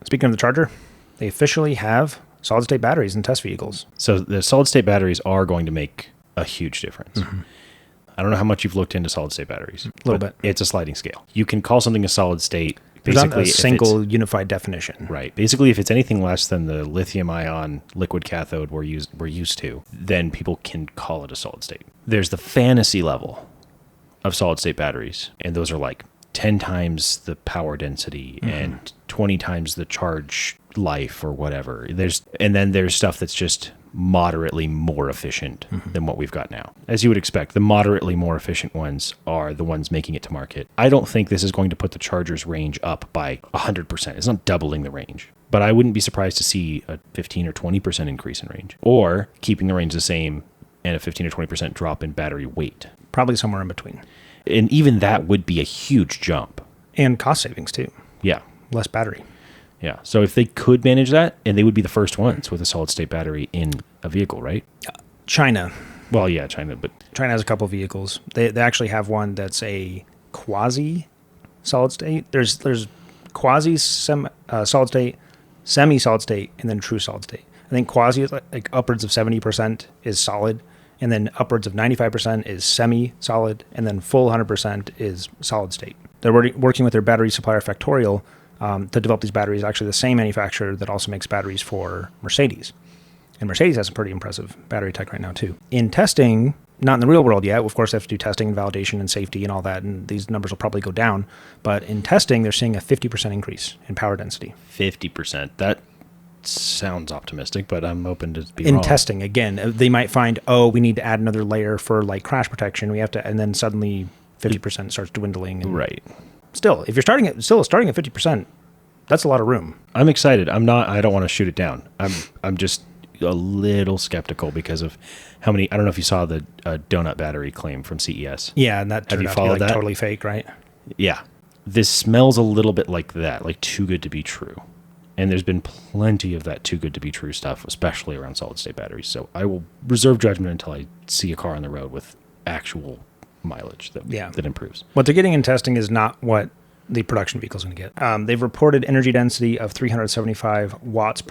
Speaking of the Charger, they officially have solid-state batteries in test vehicles. So the solid-state batteries are going to make a huge difference. Mm-hmm. I don't know how much you've looked into solid-state batteries. A little bit. It's a sliding scale. You can call something a solid-state. There's not a single unified definition. Right. Basically, if it's anything less than the lithium-ion liquid cathode we're used to, then people can call it a solid-state. There's the fantasy level of solid-state batteries, and those are like 10 times the power density and 20 times the charge life or whatever. And then there's stuff that's just moderately more efficient than what we've got now. As you would expect, the moderately more efficient ones are the ones making it to market. I don't think this is going to put the Charger's range up by 100%. It's not doubling the range. But I wouldn't be surprised to see a 15 or 20% increase in range, or keeping the range the same and a 15 or 20% drop in battery weight. Probably somewhere in between. And even that would be a huge jump. And cost savings, too. Yeah. Less battery. Yeah. So if they could manage that, and they would be the first ones with a solid-state battery in a vehicle, right? China. Well, yeah, China. But China has a couple of vehicles. They actually have one that's a quasi-solid-state. There's quasi-solid-state, semi-solid-state, and then true solid-state. I think quasi is like upwards of 70% is solid, and then upwards of 95% is semi-solid, and then full 100% is solid-state. They're working with their battery supplier Factorial to develop these batteries, actually the same manufacturer that also makes batteries for Mercedes. And Mercedes has a pretty impressive battery tech right now, too. In testing, not in the real world yet, of course, they have to do testing and validation and safety and all that, and these numbers will probably go down. But in testing, they're seeing a 50% increase in power density. 50%. That sounds optimistic, but I'm open to be in wrong. Testing, again, they might find, we need to add another layer for like crash protection. We have to, and then suddenly 50% starts dwindling. And right. Still, if you're starting at 50%, that's a lot of room. I'm excited. I don't want to shoot it down. I'm just a little skeptical because of how many. I don't know if you saw the donut battery claim from CES. Yeah, and that turned out to be like that? Totally fake, right? Yeah. This smells a little bit like that, like too good to be true. And there's been plenty of that too good to be true stuff, especially around solid-state batteries. So I will reserve judgment until I see a car on the road with actual mileage that improves. What they're getting in testing is not what the production vehicle is going to get. They've reported energy density of 375 watt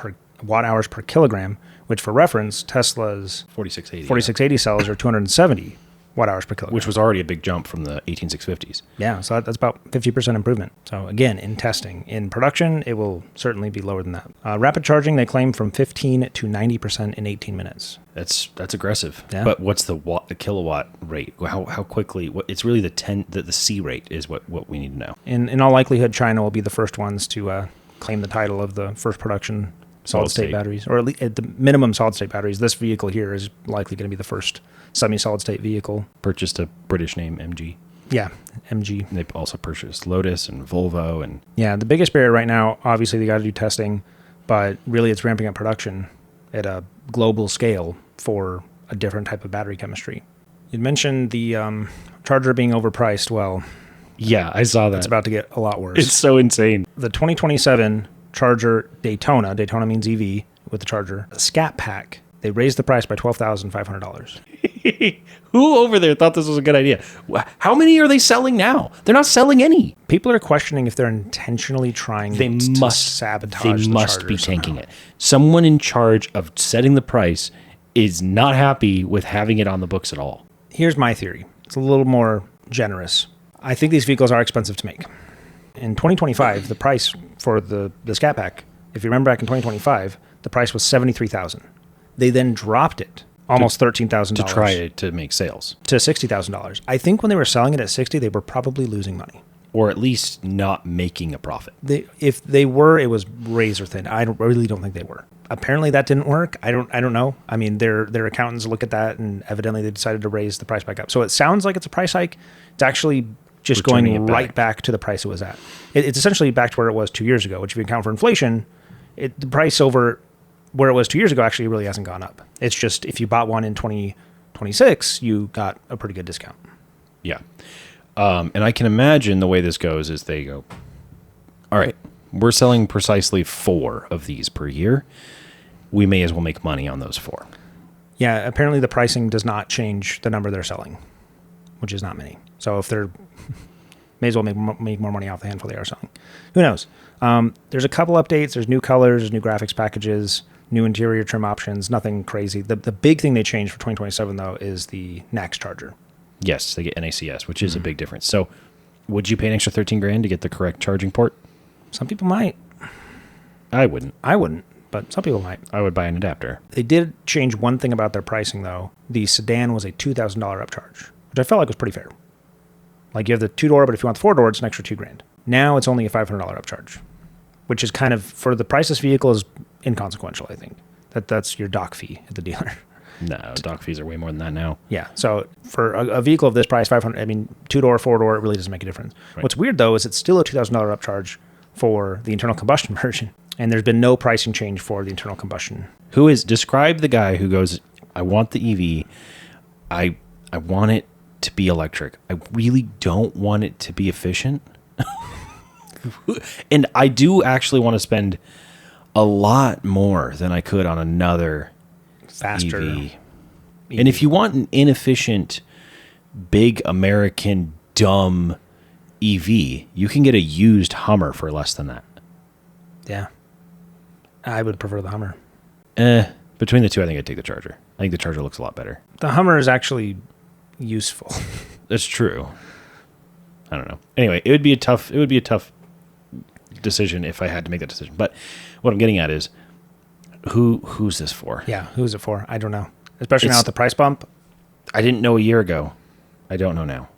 hours per kilogram, which for reference, Tesla's 4680 cells are 270 watt hours per kilogram. Which was already a big jump from the 18650s. Yeah, so that's about 50% improvement. So again, in testing. In production, it will certainly be lower than that. Rapid charging, they claim from 15 to 90% in 18 minutes. That's aggressive. Yeah. But what's the kilowatt rate? How quickly? It's really the C rate is what we need to know. In all likelihood, China will be the first ones to claim the title of the first production solid-state batteries, or at least at the minimum solid-state batteries. This vehicle here is likely going to be the first semi-solid-state vehicle. Purchased a British name, MG. Yeah, MG. And they also purchased Lotus and Volvo. And yeah, the biggest barrier right now, obviously they got to do testing, but really it's ramping up production at a global scale for a different type of battery chemistry. You mentioned the Charger being overpriced. Well, yeah, I saw that. It's about to get a lot worse. It's so insane. The 2027 Charger Daytona means EV with the Charger, the Scat Pack, they raised the price by $12,500. Who over there thought this was a good idea? How many are they selling now? They're not selling any. People are questioning if they're intentionally trying to sabotage the Charger. They must be tanking it. Someone in charge of setting the price is not happy with having it on the books at all. Here's my theory. It's a little more generous. I think these vehicles are expensive to make. In 2025, the price for the Scat Pack, if you remember back in 2025, the price was $73,000. They then dropped it almost $13,000 to try to make sales to $60,000. I think when they were selling it at $60,000, they were probably losing money, or at least not making a profit. If they were, it was razor thin. I really don't think they were. Apparently, that didn't work. I don't know. I mean, their accountants look at that, and evidently they decided to raise the price back up. So it sounds like it's a price hike. It's actually just going right back to the price it was at. It's essentially back to where it was 2 years ago, which if you account for inflation, the price over where it was 2 years ago actually really hasn't gone up. It's just if you bought one in 2026, you got a pretty good discount. Yeah. And I can imagine the way this goes is they go, all right, we're selling precisely 4 of these per year. We may as well make money on those 4. Yeah, apparently the pricing does not change the number they're selling, which is not many. So if they're May as well make more money off the handful they are selling. Who knows? There's a couple updates. There's new colors, there's new graphics packages, new interior trim options. Nothing crazy. The big thing they changed for 2027 though is the NACS charger. Yes, they get NACS, which is a big difference. So, would you pay an extra $13,000 to get the correct charging port? Some people might. I wouldn't. I wouldn't, but some people might. I would buy an adapter. They did change one thing about their pricing though. The sedan was a $2,000 upcharge, which I felt like was pretty fair. Like you have the 2-door, but if you want the 4-door, it's an extra $2,000. Now it's only a $500 upcharge, which is kind of, for the price of this vehicle, is inconsequential, I think. That's your dock fee at the dealer. No, dock fees are way more than that now. Yeah. So for a vehicle of this price, 500, I mean, 2-door, 4-door, it really doesn't make a difference. Right. What's weird though, is it's still a $2,000 upcharge for the internal combustion version. And there's been no pricing change for the internal combustion. Describe the guy who goes, I want the EV. I want it to be electric. I really don't want it to be efficient. And I do actually want to spend a lot more than I could on another faster EV. And if you want an inefficient, big American, dumb EV, you can get a used Hummer for less than that. Yeah. I would prefer the Hummer. Between the two, I think I'd take the Charger. I think the Charger looks a lot better. The Hummer is actually useful. That's true. I don't know. Anyway, it would be a tough decision if I had to make that decision. But what I'm getting at is, who's this for? Yeah, who's it for? I don't know. Especially now with the price bump. I didn't know a year ago. I don't know now.